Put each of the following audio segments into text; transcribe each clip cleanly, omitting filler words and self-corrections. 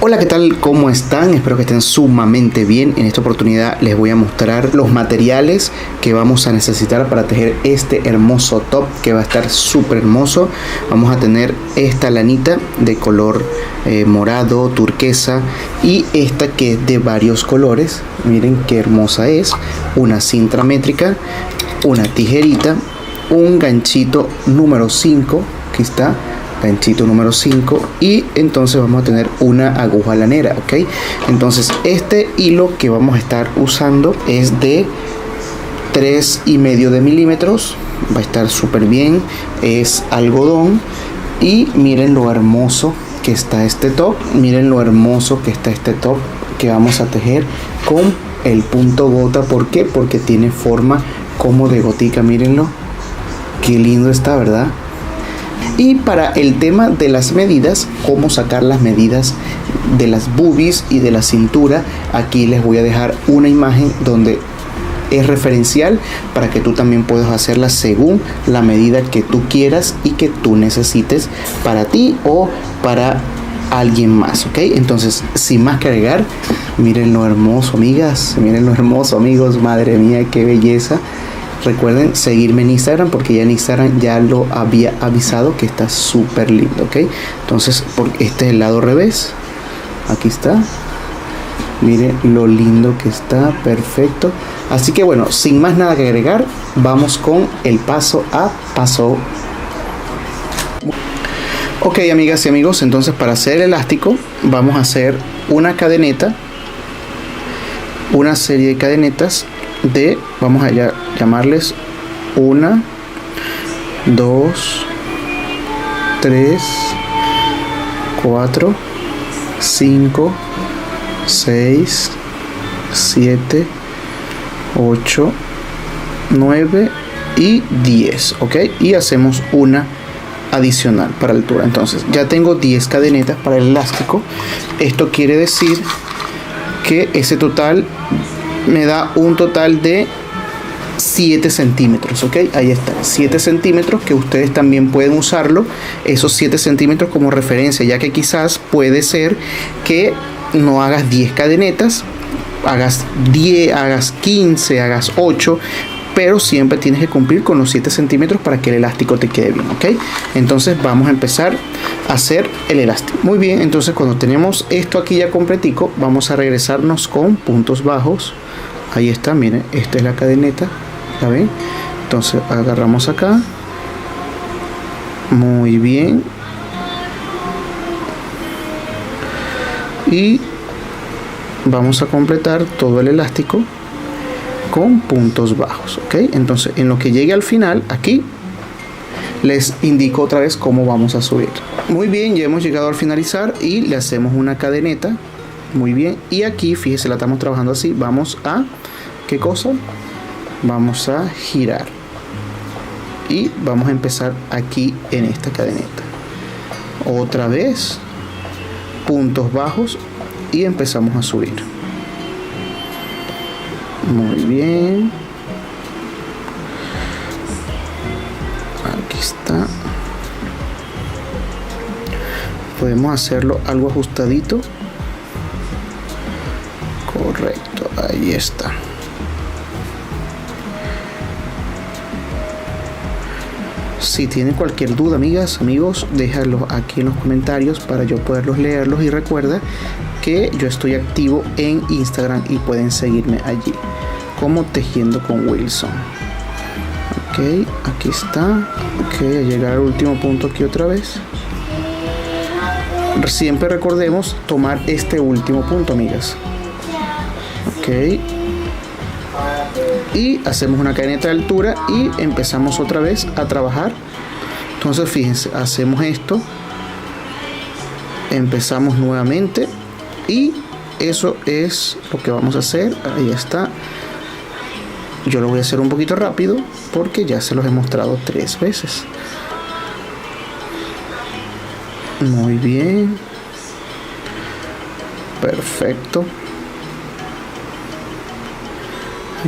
Hola, ¿qué tal? ¿Cómo están? Espero que estén sumamente bien. En esta oportunidad les voy a mostrar los materiales que vamos a necesitar para tejer este hermoso top que va a estar súper hermoso. Vamos a tener esta lanita de color morado, turquesa, y esta que es de varios colores. Miren qué hermosa es. Una cinta métrica, una tijerita, un ganchito número 5, aquí está, ganchito número 5, y entonces vamos a tener una aguja lanera, ok. Entonces este hilo que vamos a estar usando es de 3,5 milímetros, va a estar súper bien, es algodón. Y miren lo hermoso que está este top, miren lo hermoso que está este top que vamos a tejer con el punto gota. ¿Por qué? Porque tiene forma como de gotica, mírenlo, qué lindo está, ¿verdad? Y para el tema de las medidas, cómo sacar las medidas de las boobies y de la cintura, aquí les voy a dejar una imagen donde es referencial para que tú también puedas hacerla según la medida que tú quieras y que tú necesites para ti o para alguien más, ok. Entonces, sin más que agregar, miren lo hermoso, amigas, miren lo hermoso, amigos, madre mía, qué belleza. Recuerden seguirme en Instagram, porque ya en Instagram ya lo había avisado que está súper lindo, ok. Entonces, este es el lado revés, aquí está, miren lo lindo que está, perfecto. Así que bueno, sin más nada que agregar, vamos con el paso a paso. Ok, amigas y amigos, entonces para hacer el elástico vamos a hacer una cadeneta, una serie de cadenetas de, vamos a llamarles 1, 2, 3, 4, 5, 6, 7, 8, 9 y 10, ok. Y hacemos una adicional para la altura. Entonces ya tengo 10 cadenetas para el elástico. Esto quiere decir que ese total me da un total de 7 centímetros, ok. Ahí está, 7 centímetros, que ustedes también pueden usarlo, esos 7 centímetros como referencia, ya que quizás puede ser que no hagas 10 cadenetas, hagas 10, hagas 15, hagas 8, pero siempre tienes que cumplir con los 7 centímetros para que el elástico te quede bien, ok. Entonces vamos a empezar a hacer el elástico. Muy bien, entonces cuando tenemos esto aquí ya completico, vamos a regresarnos con puntos bajos. Ahí está, miren, esta es la cadeneta, ¿la ven? Entonces agarramos acá, muy bien, y vamos a completar todo el elástico con puntos bajos, ok. Entonces en lo que llegue al final, aquí les indico otra vez cómo vamos a subir. Muy bien, ya hemos llegado al finalizar y le hacemos una cadeneta. Muy bien, y aquí fíjese, la estamos trabajando así. Vamos a, ¿qué cosa? Vamos a girar y vamos a empezar aquí en esta cadeneta. Otra vez, puntos bajos, y empezamos a subir. Muy bien, aquí está. Podemos hacerlo algo ajustadito. Correcto, ahí está. Si tienen cualquier duda, amigas, amigos, déjalo aquí en los comentarios para yo poderlos leerlos. Y recuerda que yo estoy activo en Instagram y pueden seguirme allí como Tejiendo con Wilson. Ok, aquí está. Ok, a llegar al último punto aquí otra vez. Siempre recordemos tomar este último punto, amigas. Ok, y hacemos una cadeneta de altura y empezamos otra vez a trabajar. Entonces fíjense, hacemos esto, empezamos nuevamente, y eso es lo que vamos a hacer. Ahí está. Yo lo voy a hacer un poquito rápido porque ya se los he mostrado 3 veces. Muy bien, perfecto.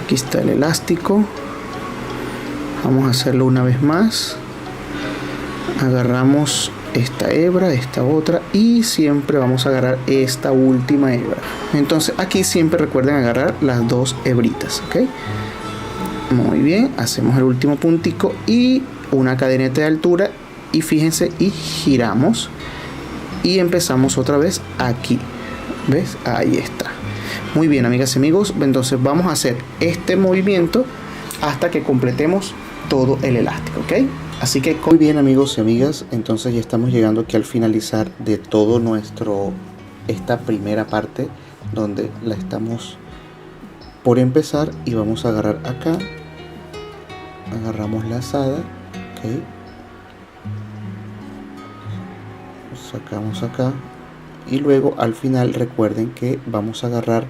Aquí está el elástico. Vamos a hacerlo una vez más. Agarramos esta hebra, esta otra, y siempre vamos a agarrar esta última hebra. Entonces aquí siempre recuerden agarrar las dos hebritas, ¿ok? Muy bien, hacemos el último puntico y una cadeneta de altura, y fíjense, y giramos y empezamos otra vez aquí. ¿Ves? Ahí está. Muy bien, amigas y amigos, entonces vamos a hacer este movimiento hasta que completemos todo el elástico, ¿ok? Así que muy bien, amigos y amigas, entonces ya estamos llegando aquí al finalizar de todo esta primera parte, donde la estamos por empezar, y vamos a agarrar acá, agarramos la lazada, ¿ok? Sacamos acá, y luego al final recuerden que vamos a agarrar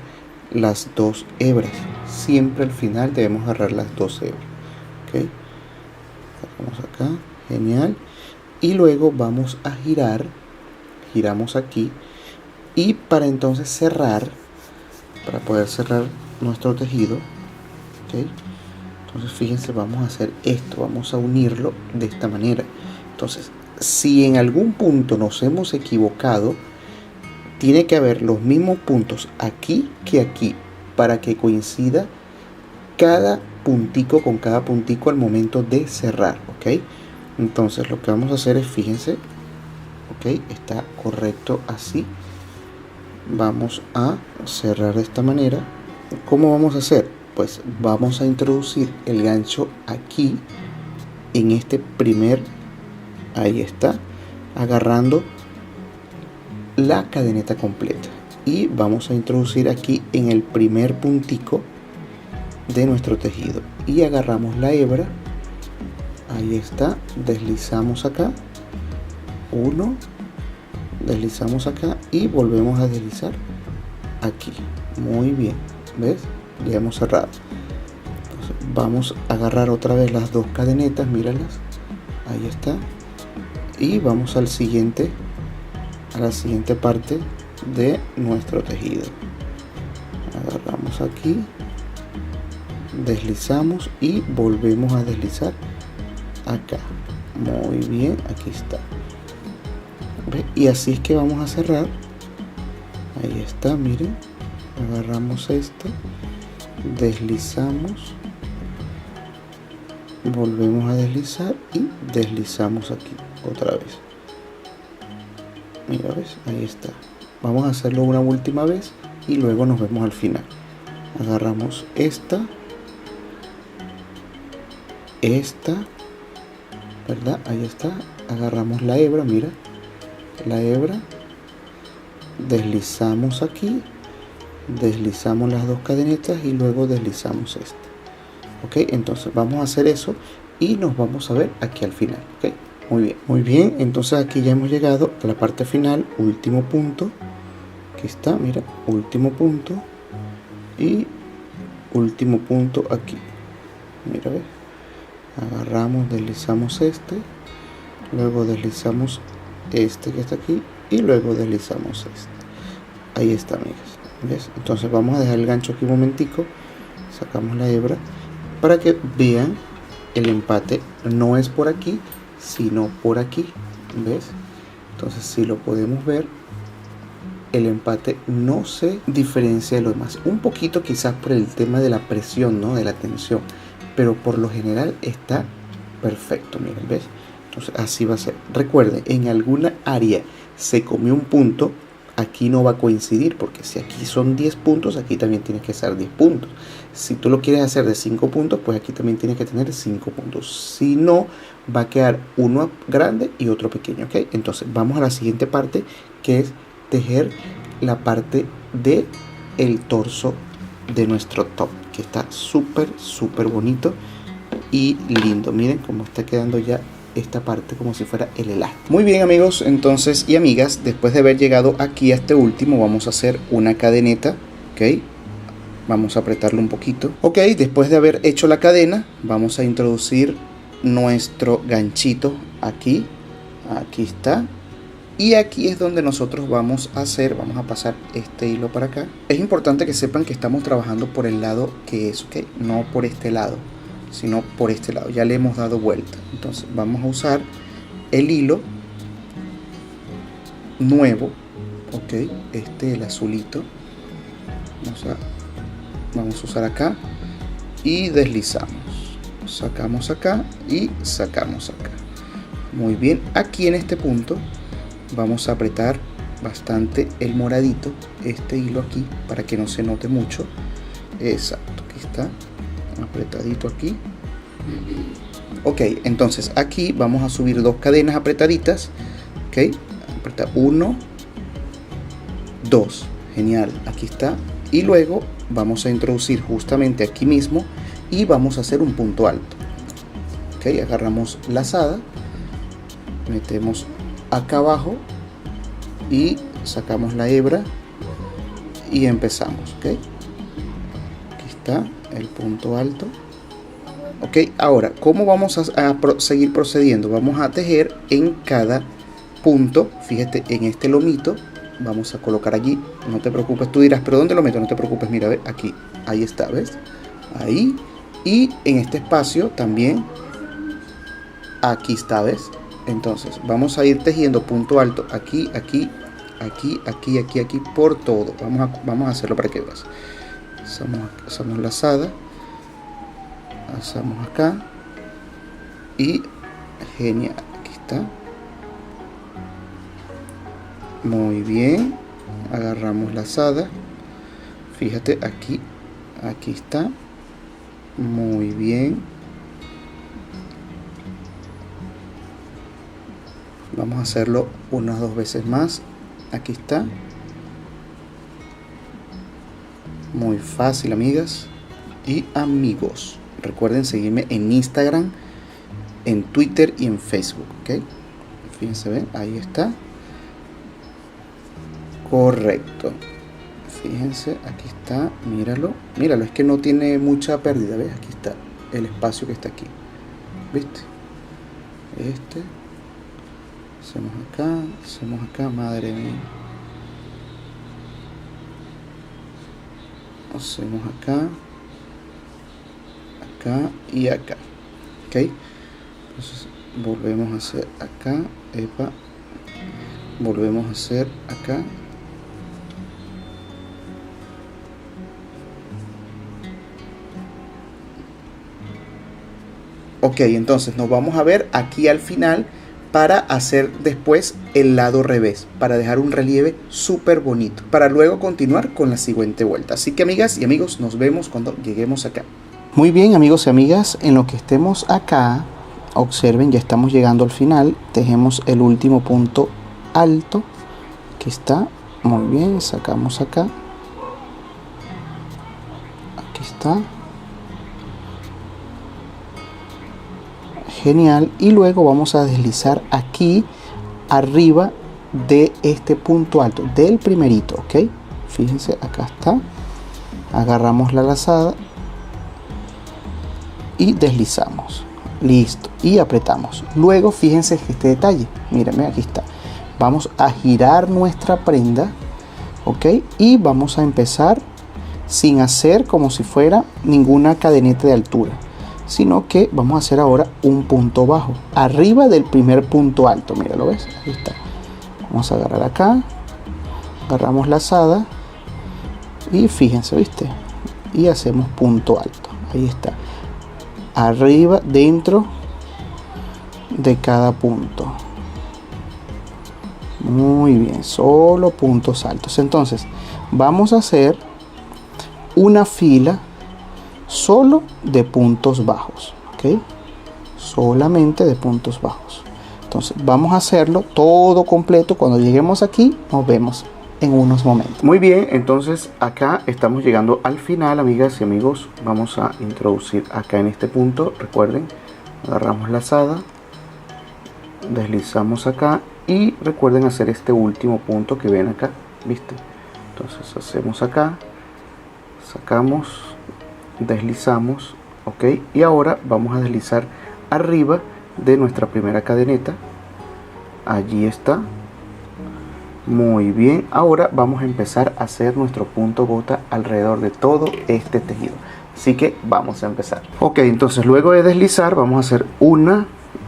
las dos hebras. Siempre al final debemos agarrar las dos hebras, ¿ok? Sacamos acá, genial, y luego vamos a girar, giramos aquí, y para entonces cerrar, para poder cerrar nuestro tejido, ¿ok? Entonces fíjense, vamos a hacer esto, vamos a unirlo de esta manera. Entonces, si en algún punto nos hemos equivocado, tiene que haber los mismos puntos aquí que aquí, para que coincida cada puntico con cada puntico al momento de cerrar, ¿ok? Entonces lo que vamos a hacer es, fíjense, ¿ok? Está correcto así. Vamos a cerrar de esta manera. ¿Cómo vamos a hacer? Pues vamos a introducir el gancho aquí, en este primer, ahí está, agarrando la cadeneta completa, y vamos a introducir aquí en el primer puntico de nuestro tejido, y agarramos la hebra, ahí está, deslizamos acá, uno, deslizamos acá y volvemos a deslizar aquí. Muy bien, ¿ves? Ya hemos cerrado. Entonces, vamos a agarrar otra vez las dos cadenetas, míralas, ahí está, y vamos al siguiente, a la siguiente parte de nuestro tejido. Agarramos aquí, deslizamos y volvemos a deslizar acá. Muy bien, aquí está. ¿Ve? Y así es que vamos a cerrar. Ahí está, miren, agarramos este, deslizamos, volvemos a deslizar y deslizamos aquí otra vez. Mira, ¿ves? Ahí está. Vamos a hacerlo una última vez y luego nos vemos al final. Agarramos esta, ¿verdad? Ahí está. Agarramos la hebra, mira, la hebra, deslizamos aquí, deslizamos las dos cadenetas y luego deslizamos esta. Ok, entonces vamos a hacer eso y nos vamos a ver aquí al final. Ok, muy bien, entonces aquí ya hemos llegado a la parte final, último punto, aquí está, mira, último punto y último punto aquí, mira, ¿ves? Agarramos, deslizamos este, luego deslizamos este que está aquí y luego deslizamos este. Ahí está, amigas, ¿ves? Entonces vamos a dejar el gancho aquí un momentico, sacamos la hebra para que vean el empate. No es por aquí, sino por aquí, ¿ves? Entonces, si lo podemos ver, el empate no se diferencia de lo demás, un poquito quizás por el tema de la presión, ¿no? De la tensión, pero por lo general está perfecto, miren, ¿ves? Entonces así va a ser. Recuerden, en alguna área se comió un punto, aquí no va a coincidir, porque si aquí son 10 puntos, aquí también tiene que ser 10 puntos. Si tú lo quieres hacer de 5 puntos, pues aquí también tiene que tener 5 puntos. Si no, va a quedar uno grande y otro pequeño, ¿ok? Entonces vamos a la siguiente parte, que es tejer la parte de el torso de nuestro top, que está súper bonito y lindo. Miren cómo está quedando ya esta parte, como si fuera el elástico. Muy bien, amigos, entonces, y amigas, después de haber llegado aquí a este último, vamos a hacer una cadeneta, ok. Vamos a apretarlo un poquito, ok. Después de haber hecho la cadena, vamos a introducir nuestro ganchito aquí, aquí está. Y aquí es donde nosotros vamos a pasar este hilo para acá. Es importante que sepan que estamos trabajando por el lado que es, ok, no por este lado, sino por este lado. Ya le hemos dado vuelta. Entonces vamos a usar el hilo nuevo, ok, el azulito, vamos a usar acá y deslizamos, sacamos acá y sacamos acá. Muy bien, aquí en este punto vamos a apretar bastante el moradito, este hilo aquí, para que no se note mucho. Exacto, aquí está apretadito aquí. Ok, entonces aquí vamos a subir 2 cadenas apretaditas. Ok, apreta 1, 2, genial, aquí está. Y luego vamos a introducir justamente aquí mismo y vamos a hacer un punto alto. Ok, agarramos lazada, metemos acá abajo y sacamos la hebra y empezamos. Ok, aquí está el punto alto. Ok, ahora, ¿cómo vamos a seguir procediendo? Vamos a tejer en cada punto. Fíjate, en este lomito vamos a colocar allí. No te preocupes, tú dirás, ¿pero dónde lo meto? No te preocupes, mira, ve, aquí, ahí está, ¿ves? Ahí, y en este espacio también, aquí está, ¿ves? Entonces, vamos a ir tejiendo punto alto aquí, aquí, aquí, aquí, aquí, aquí, por todo. Vamos a hacerlo para que veas. Hacemos lazada, hacemos acá y genial, aquí está. Muy bien, agarramos lazada, fíjate aquí, aquí está. Muy bien, vamos a hacerlo unas 2 veces más. Aquí está. Muy fácil, amigas y amigos. Recuerden seguirme en Instagram, en Twitter y en Facebook. ¿Ok? Fíjense, ven, ahí está. Correcto. Fíjense, aquí está. Míralo. Míralo, es que no tiene mucha pérdida. ¿Ves? Aquí está el espacio que está aquí. ¿Viste? Hacemos acá, madre mía. Hacemos acá, acá y acá. Ok, entonces volvemos a hacer acá, epa, volvemos a hacer acá. Ok, entonces nos vamos a ver aquí al final para hacer después el lado revés, para dejar un relieve súper bonito, para luego continuar con la siguiente vuelta. Así que, amigas y amigos, nos vemos cuando lleguemos acá. Muy bien, amigos y amigas, en lo que estemos acá, observen, ya estamos llegando al final. Tejemos el último punto alto, que está muy bien, sacamos acá, aquí está. Genial, y luego vamos a deslizar aquí arriba de este punto alto, del primerito, ok. Fíjense, acá está. Agarramos la lazada y deslizamos. Listo, y apretamos. Luego fíjense este detalle, mírenme, aquí está. Vamos a girar nuestra prenda, ok, y vamos a empezar sin hacer como si fuera ninguna cadeneta de altura, sino que vamos a hacer ahora un punto bajo arriba del primer punto alto. Mira, ¿lo ves? Ahí está. Vamos a agarrar acá, agarramos lazada y fíjense, ¿viste? Y hacemos punto alto. Ahí está. Arriba, dentro de cada punto. Muy bien, solo puntos altos. Entonces, vamos a hacer una fila solo de puntos bajos, ¿ok? Solamente de puntos bajos. Entonces vamos a hacerlo todo completo. Cuando lleguemos aquí nos vemos en unos momentos. Muy bien, entonces acá estamos llegando al final, amigas y amigos. Vamos a introducir acá en este punto. Recuerden, agarramos lazada, deslizamos acá y recuerden hacer este último punto que ven acá, ¿viste? Entonces hacemos acá, sacamos, deslizamos, ok, y ahora vamos a deslizar arriba de nuestra primera cadeneta. Allí está. Muy bien, ahora vamos a empezar a hacer nuestro punto gota alrededor de todo este tejido, así que vamos a empezar. Ok, entonces luego de deslizar vamos a hacer una,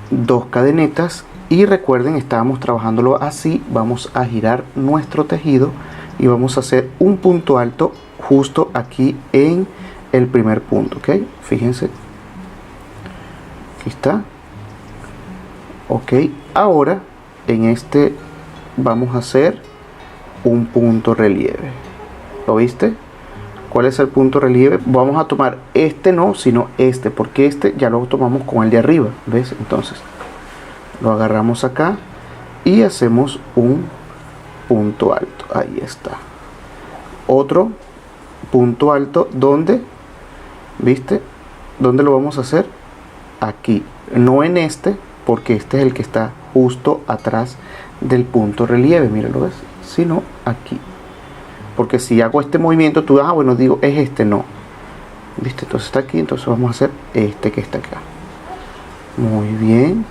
dos cadenetas Y recuerden, estábamos trabajándolo así. Vamos a girar nuestro tejido y vamos a hacer un punto alto justo aquí en el primer punto, ¿ok? Fíjense, aquí está. Ok, ahora en este vamos a hacer un punto relieve. ¿Lo viste? ¿Cuál es el punto relieve? Vamos a tomar este no, sino este, porque este ya lo tomamos con el de arriba, ¿ves? Entonces lo agarramos acá y hacemos un punto alto. Ahí está. Otro punto alto, ¿dónde? ¿Viste? ¿Dónde lo vamos a hacer? Aquí, no en este, porque este es el que está justo atrás del punto relieve, mira, ¿lo ves? Sino aquí, porque si hago este movimiento tú, bueno, digo, es este, no, ¿viste? Entonces está aquí, entonces vamos a hacer este que está acá. Muy bien.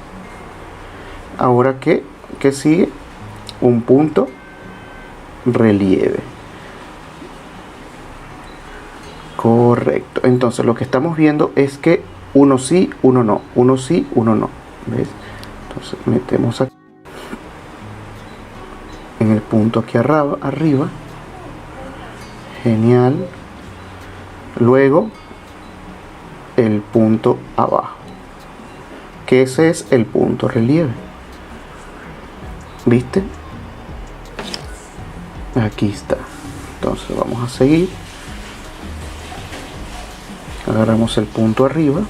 Ahora, ¿qué sigue? Un punto relieve. Correcto. Entonces lo que estamos viendo es que uno sí, uno no, uno sí, uno no, ¿ves? Entonces metemos aquí en el punto aquí arriba. Genial. Luego el punto abajo, que ese es el punto relieve, ¿viste? Aquí está. Entonces vamos a seguir. Agarramos el punto arriba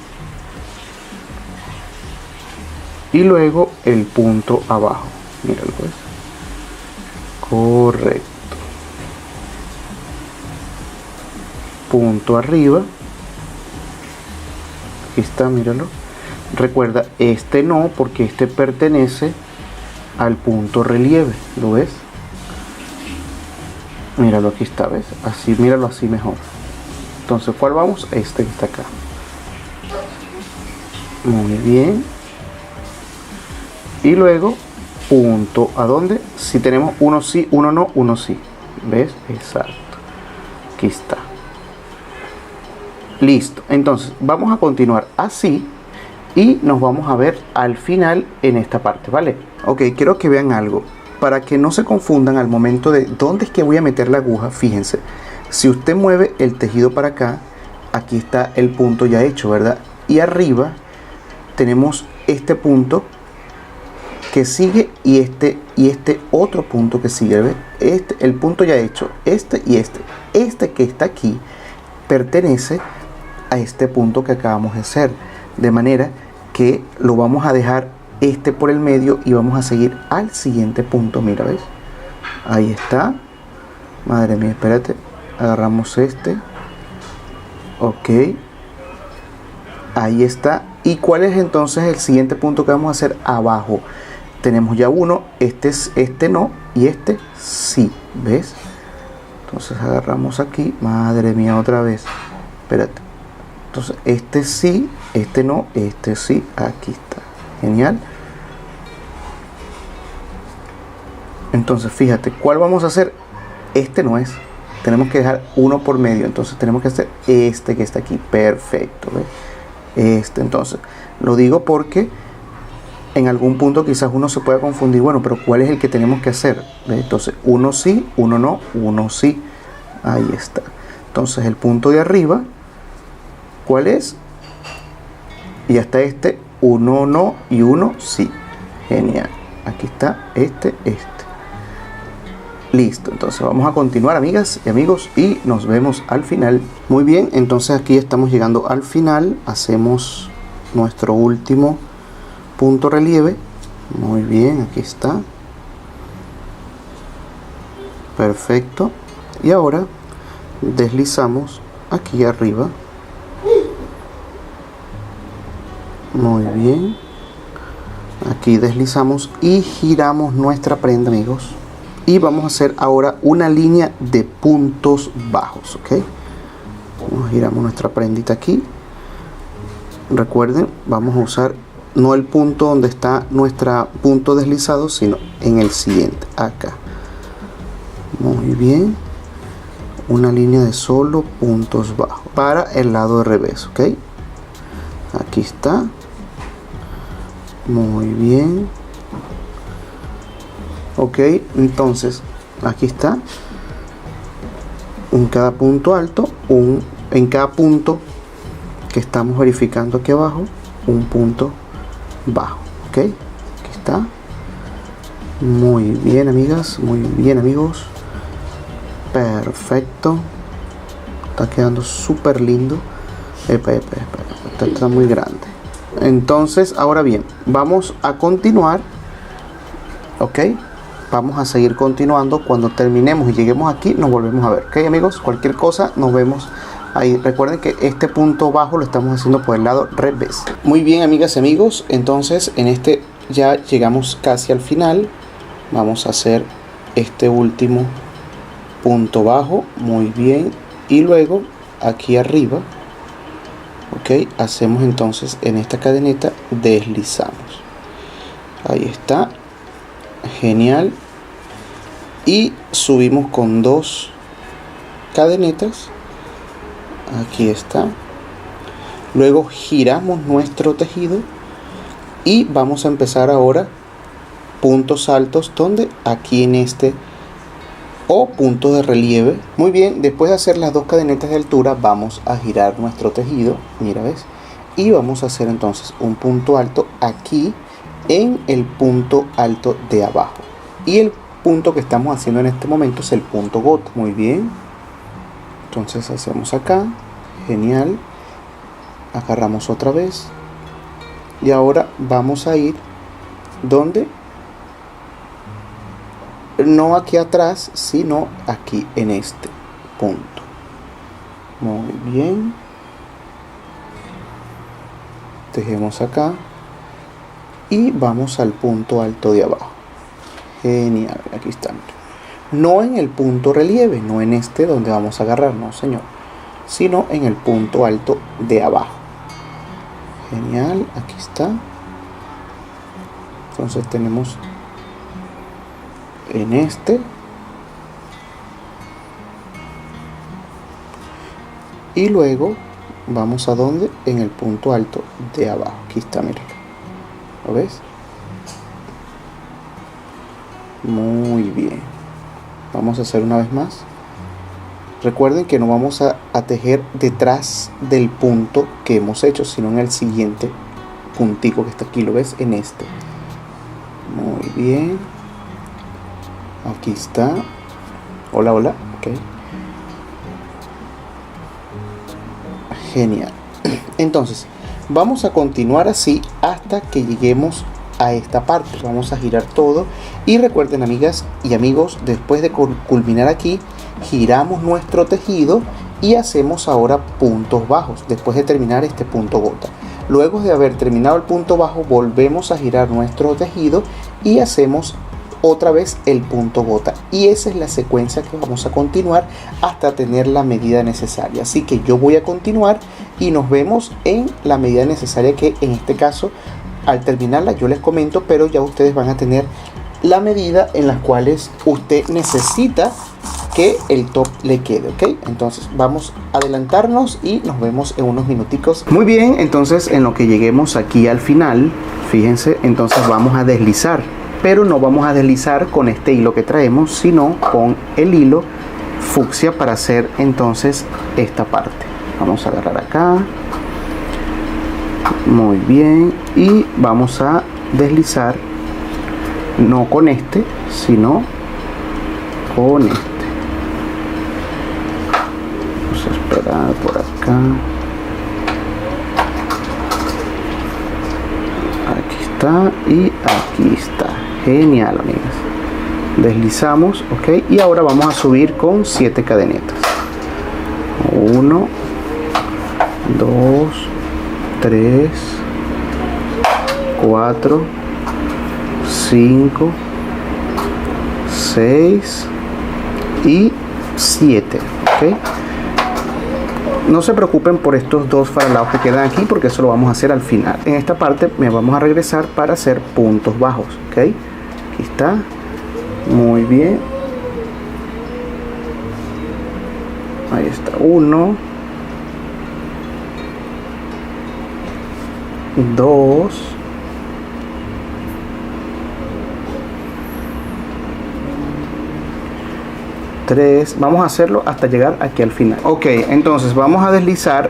y luego el punto abajo. Míralo, pues. Correcto. Punto arriba. Aquí está, míralo. Recuerda, este no, porque este pertenece al punto relieve. ¿Lo ves? Míralo, aquí está, ¿ves? Así, míralo así mejor. Entonces, ¿cuál vamos? Este que está acá. Muy bien. Y luego, punto. ¿A dónde? Si tenemos uno sí, uno no, uno sí. ¿Ves? Exacto. Aquí está. Listo. Entonces, vamos a continuar así. Y nos vamos a ver al final en esta parte, ¿vale? Ok, quiero que vean algo. Para que no se confundan al momento de dónde es que voy a meter la aguja, fíjense. Si usted mueve el tejido para acá, aquí está el punto ya hecho, ¿verdad? Y arriba tenemos este punto que sigue y este otro punto que sigue, ¿ves? El punto ya hecho, este y este. Este que está aquí pertenece a este punto que acabamos de hacer. De manera que lo vamos a dejar este por el medio y vamos a seguir al siguiente punto. Mira, ¿ves? Ahí está. Madre mía, espérate. Agarramos este. Ok. Ahí está. ¿Y cuál es entonces el siguiente punto que vamos a hacer? Abajo. Tenemos ya uno. Este no y este sí. ¿Ves? Entonces agarramos aquí. Madre mía, otra vez. Espérate. Entonces este sí, este no, este sí. Aquí está. Genial. Entonces fíjate, ¿cuál vamos a hacer? Este no es. Tenemos que dejar uno por medio. Entonces tenemos que hacer este que está aquí. Perfecto. ¿Ves? Este, entonces lo digo porque en algún punto quizás uno se pueda confundir. Bueno, pero ¿cuál es el que tenemos que hacer? ¿Ves? Entonces uno sí, uno no, uno sí. Ahí está. Entonces el punto de arriba, ¿cuál es? Y hasta este, uno no y uno sí. Genial. Aquí está este. Listo, entonces vamos a continuar, amigas y amigos, y nos vemos al final. Muy bien, entonces aquí estamos llegando al final. Hacemos nuestro último punto relieve. Muy bien, aquí está. Perfecto. Y ahora deslizamos aquí arriba. Muy bien. Aquí deslizamos y giramos nuestra prenda, amigos. Y vamos a hacer ahora una línea de puntos bajos, ¿ok? Giramos nuestra prendita aquí. Recuerden, vamos a usar no el punto donde está nuestro punto deslizado, sino en el siguiente, acá. Muy bien. Una línea de solo puntos bajos para el lado de revés, ¿ok? Aquí está. Muy bien. Ok, entonces aquí está, en cada punto alto, en cada punto que estamos verificando aquí abajo, un punto bajo. Ok, aquí está. Muy bien, amigas, muy bien, amigos. Perfecto, está quedando súper lindo. Está muy grande. Entonces, ahora bien, vamos a continuar. Ok, vamos a seguir continuando. Cuando terminemos y lleguemos aquí, nos volvemos a ver. Ok, amigos, cualquier cosa, nos vemos ahí. Recuerden que este punto bajo lo estamos haciendo por el lado revés. Muy bien, amigas y amigos, entonces en este ya llegamos casi al final. Vamos a hacer este último punto bajo. Muy bien, y luego aquí arriba, ok, hacemos entonces en esta cadeneta, deslizamos. Ahí está, genial. Y subimos con 2 cadenetas. Aquí está. Luego giramos nuestro tejido y vamos a empezar ahora puntos altos, donde aquí en este, o punto de relieve. Muy bien, después de hacer las 2 cadenetas de altura, vamos a girar nuestro tejido, mira, ves, y vamos a hacer entonces un punto alto aquí en el punto alto de abajo, y el punto que estamos haciendo en este momento es el punto gota. Muy bien, entonces hacemos acá, genial, agarramos otra vez y ahora vamos a ir donde, no aquí atrás, sino aquí en este punto. Muy bien, tejemos acá y vamos al punto alto de abajo. Genial, aquí están. No en el punto relieve, no en este donde vamos a agarrar, no señor, sino en el punto alto de abajo. Genial, aquí está. Entonces tenemos en este y luego vamos a donde, en el punto alto de abajo. Aquí está, míralo, ¿lo ves? Muy bien, vamos a hacer una vez más. Recuerden que no vamos a tejer detrás del punto que hemos hecho, sino en el siguiente puntico que está aquí, ¿lo ves? En este. Muy bien, aquí está. Hola, hola, ok. Genial. Entonces vamos a continuar así hasta que lleguemos a esta parte. Vamos a girar todo y recuerden, amigas y amigos, después de culminar aquí, giramos nuestro tejido y hacemos ahora puntos bajos después de terminar este punto gota. Luego de haber terminado el punto bajo, volvemos a girar nuestro tejido y hacemos otra vez el punto gota, y esa es la secuencia que vamos a continuar hasta tener la medida necesaria. Así que yo voy a continuar y nos vemos en la medida necesaria, que en este caso al terminarla yo les comento, pero ya ustedes van a tener la medida en las cuales usted necesita que el top le quede, ¿ok? Entonces vamos a adelantarnos y nos vemos en unos minuticos. Muy bien, entonces en lo que lleguemos aquí al final, fíjense, entonces vamos a deslizar, pero no vamos a deslizar con este hilo que traemos, sino con el hilo fucsia para hacer entonces esta parte. Vamos a agarrar acá, muy bien, y vamos a deslizar no con este, sino con este. Vamos a esperar por acá. Aquí está y aquí está. Genial, amigas. Deslizamos, ok, y ahora vamos a subir con 7 cadenetas. 1, 2, 3, 4, 5, 6 y 7, ok. No se preocupen por estos 2 faralados que quedan aquí, porque eso lo vamos a hacer al final. En esta parte me vamos a regresar para hacer puntos bajos, ok. Aquí está, muy bien, ahí está. 1, 2, 3. Vamos a hacerlo hasta llegar aquí al final. Ok, entonces vamos a deslizar.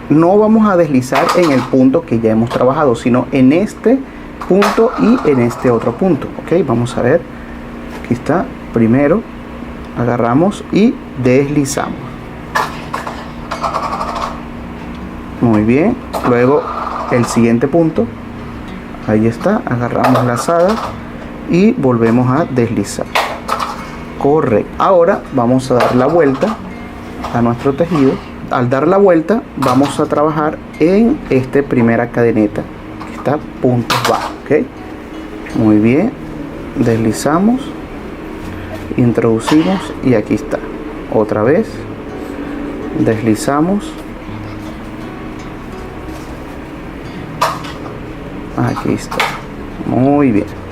No vamos a deslizar en el punto que ya hemos trabajado, sino en este punto y en este otro punto. Ok, vamos a ver. Aquí está. Primero agarramos y deslizamos. Muy bien. Luego el siguiente punto. Ahí está. Agarramos la lazada y volvemos a deslizar. Correcto. Ahora vamos a dar la vuelta a nuestro tejido. Al dar la vuelta vamos a trabajar en esta primera cadeneta que está puntos bajos. ¿Okay? Muy bien. Deslizamos, introducimos y aquí está. Otra vez deslizamos, aquí está. Muy bien.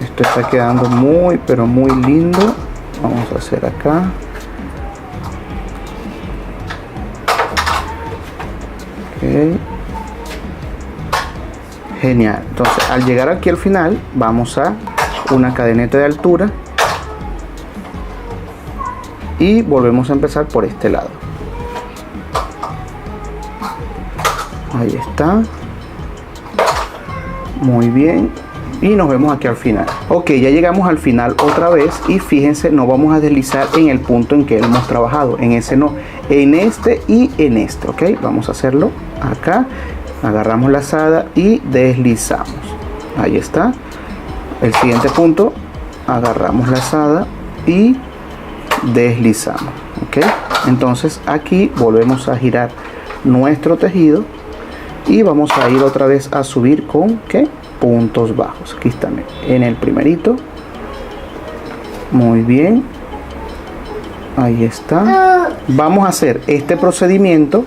Esto está quedando muy pero muy lindo. Vamos a hacer acá. Okay. Genial. Entonces al llegar aquí al final vamos a una cadeneta de altura y volvemos a empezar por este lado. Ahí está. Muy bien. Y nos vemos aquí al final. Ok, ya llegamos al final otra vez. Y fíjense, no vamos a deslizar en el punto en que hemos trabajado. En ese no. En este y en este. Ok, vamos a hacerlo acá. Agarramos la lazada y deslizamos. Ahí está. El siguiente punto. Agarramos la lazada y deslizamos. Ok, entonces aquí volvemos a girar nuestro tejido. Y vamos a ir otra vez a subir con ¿qué? Puntos bajos. Aquí están en el primerito. Muy bien. Ahí está. Vamos a hacer este procedimiento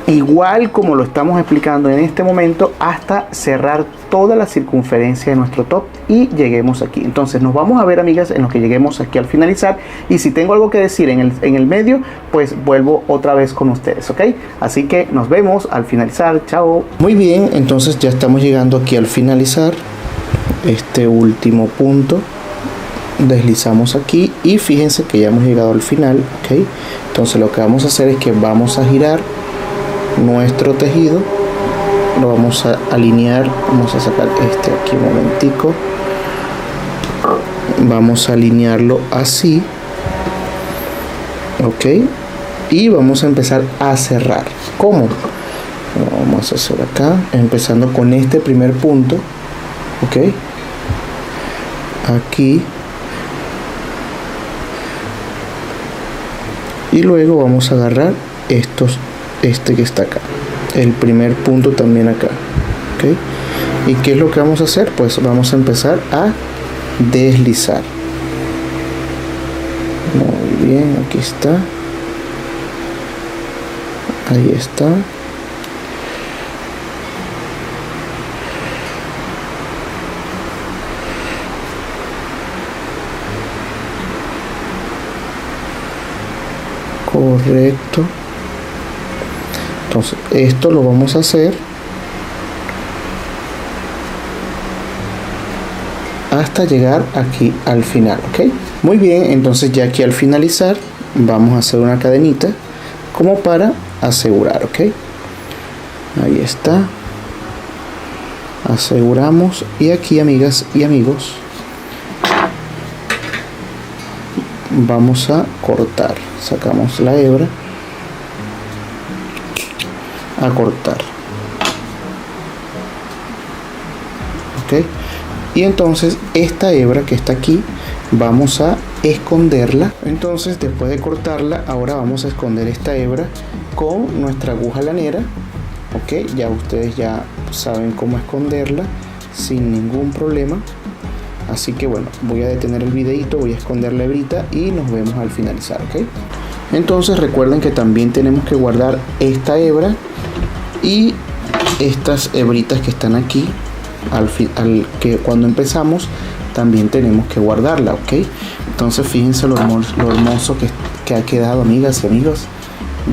igual como lo estamos explicando en este momento hasta cerrar toda la circunferencia de nuestro top y lleguemos aquí. Entonces nos vamos a ver, amigas, en lo que lleguemos aquí al finalizar, y si tengo algo que decir en el medio, pues vuelvo otra vez con ustedes, ¿ok? Así que nos vemos al finalizar. Chao. Muy bien, entonces ya estamos llegando aquí al finalizar este último punto. Deslizamos aquí y fíjense que ya hemos llegado al final, ¿ok? Entonces lo que vamos a hacer es que vamos a girar nuestro tejido, lo vamos a alinear. Vamos a sacar este aquí un momentico, vamos a alinearlo así, ok, y vamos a empezar a cerrar. ¿Cómo? Vamos a hacer acá, empezando con este primer punto, ok, aquí, y luego vamos a agarrar este que está acá, el primer punto también acá, ¿ok? ¿Y qué es lo que vamos a hacer? Pues vamos a empezar a deslizar. Muy bien, aquí está, ahí está. Correcto. Entonces esto lo vamos a hacer hasta llegar aquí al final, ok. Muy bien, entonces ya aquí al finalizar vamos a hacer una cadenita como para asegurar, ok. Ahí está, aseguramos, y aquí, amigas y amigos, vamos a cortar. Sacamos la hebra, a cortar, ok. Y entonces esta hebra que está aquí vamos a esconderla. Entonces después de cortarla, ahora vamos a esconder esta hebra con nuestra aguja lanera, ok. Ya ustedes ya saben cómo esconderla sin ningún problema. Así que bueno, voy a detener el videito, voy a esconder la hebrita y nos vemos al finalizar, ok. Entonces recuerden que también tenemos que guardar esta hebra y estas hebritas que están aquí que cuando empezamos también tenemos que guardarla, ok. Entonces fíjense lo hermoso que ha quedado, amigas y amigos.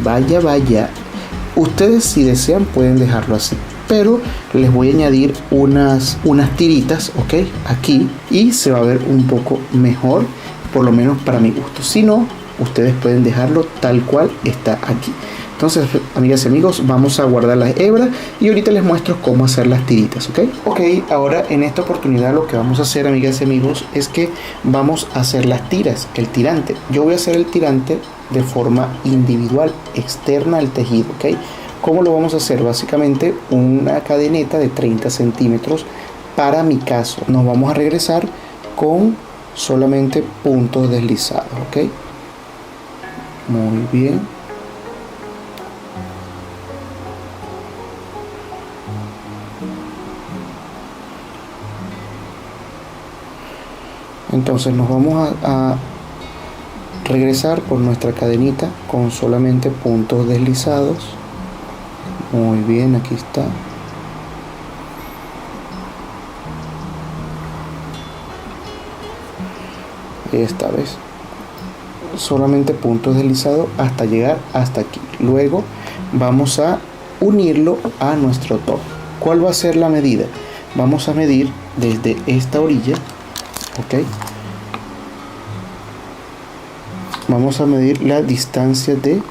Vaya, ustedes si desean pueden dejarlo así, pero les voy a añadir unas tiritas, ok, aquí, y se va a ver un poco mejor, por lo menos para mi gusto. Si no, ustedes pueden dejarlo tal cual está aquí. Entonces, amigas y amigos, vamos a guardar las hebras y ahorita les muestro cómo hacer las tiritas, ¿ok? Ok, ahora en esta oportunidad lo que vamos a hacer, amigas y amigos, es que vamos a hacer las tiras, el tirante. Yo voy a hacer el tirante de forma individual, externa al tejido, ¿ok? ¿Cómo lo vamos a hacer? Básicamente una cadeneta de 30 centímetros para mi caso. Nos vamos a regresar con solamente puntos deslizados, ¿ok? Muy bien. Entonces nos vamos a regresar por nuestra cadenita con solamente puntos deslizados. Muy bien, aquí está. Esta vez solamente puntos deslizados hasta llegar hasta aquí. Luego vamos a unirlo a nuestro top. ¿Cuál va a ser la medida? Vamos a medir desde esta orilla, ok. Vamos a medir la distancia de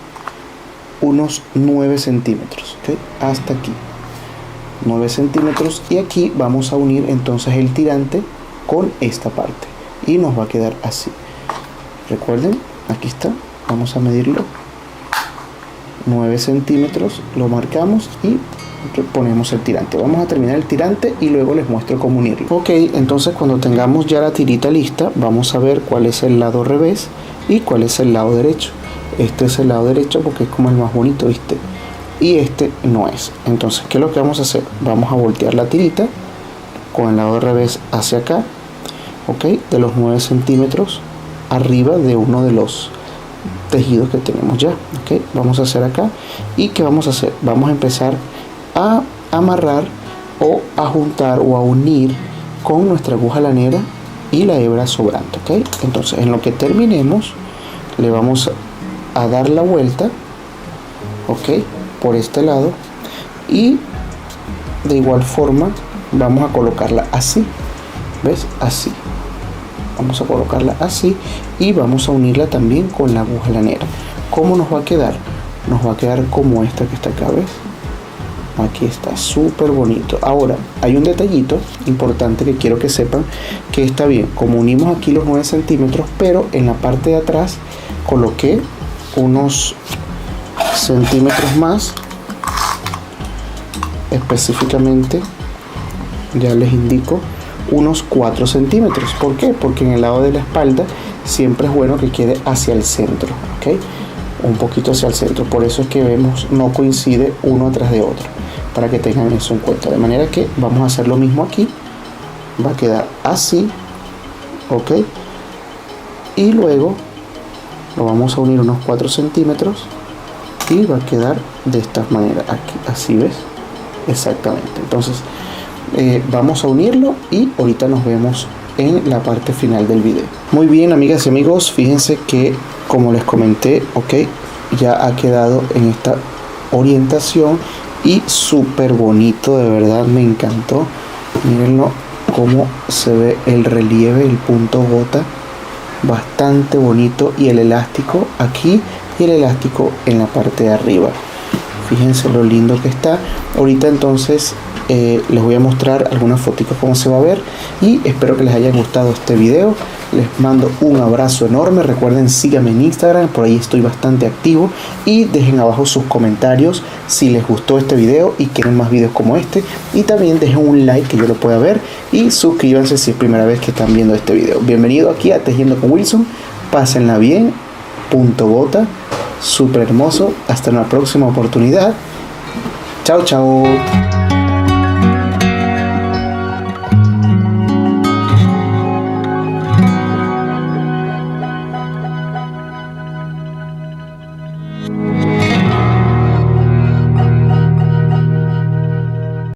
unos 9 centímetros, ¿okay? Hasta aquí 9 centímetros, y aquí vamos a unir entonces el tirante con esta parte y nos va a quedar así. Recuerden, aquí está, vamos a medirlo 9 centímetros, lo marcamos y ponemos el tirante. Vamos a terminar el tirante y luego les muestro cómo unirlo. Ok, entonces cuando tengamos ya la tirita lista, vamos a ver cuál es el lado revés y cuál es el lado derecho. Este es el lado derecho porque es como el más bonito, ¿viste? Y este no es. Entonces, ¿qué es lo que vamos a hacer? Vamos a voltear la tirita con el lado revés hacia acá, ok, de los 9 centímetros arriba de uno de los tejidos que tenemos ya, ok. Vamos a hacer acá, y ¿qué vamos a hacer? Vamos a empezar a amarrar o a juntar o a unir con nuestra aguja lanera y la hebra sobrante, ok. Entonces, en lo que terminemos, le vamos a dar la vuelta, ok, por este lado, y de igual forma vamos a colocarla así, ¿ves? Así vamos a colocarla así, y vamos a unirla también con la aguja lanera. ¿Cómo nos va a quedar? Nos va a quedar como esta que está acá, ¿ves? Aquí está, súper bonito. Ahora, hay un detallito importante que quiero que sepan, que está bien, como unimos aquí los 9 centímetros, pero en la parte de atrás coloqué unos centímetros más, específicamente, ya les indico, unos 4 centímetros. ¿Por qué? Porque en el lado de la espalda siempre es bueno que quede hacia el centro, ¿ok? Un poquito hacia el centro, por eso es que vemos no coincide uno atrás de otro, para que tengan eso en cuenta. De manera que vamos a hacer lo mismo aquí, va a quedar así, ok, y luego lo vamos a unir unos 4 centímetros y va a quedar de esta manera aquí, así, ves, exactamente. Entonces vamos a unirlo y ahorita nos vemos en la parte final del video. Muy bien, amigas y amigos, fíjense que como les comenté, ok, ya ha quedado en esta orientación y súper bonito, de verdad me encantó. Mírenlo cómo se ve el relieve, el punto gota, bastante bonito, y el elástico aquí y el elástico en la parte de arriba. Fíjense lo lindo que está. Ahorita entonces les voy a mostrar algunas fotitos cómo se va a ver, y espero que les haya gustado este video. Les mando un abrazo enorme. Recuerden, síganme en Instagram, por ahí estoy bastante activo, y dejen abajo sus comentarios si les gustó este video y quieren más videos como este, y también dejen un like que yo lo pueda ver, y suscríbanse si es primera vez que están viendo este video. Bienvenido aquí a Tejiendo con Wilson. Pásenla bien. Punto gota, súper hermoso. Hasta una próxima oportunidad. Chao, chao.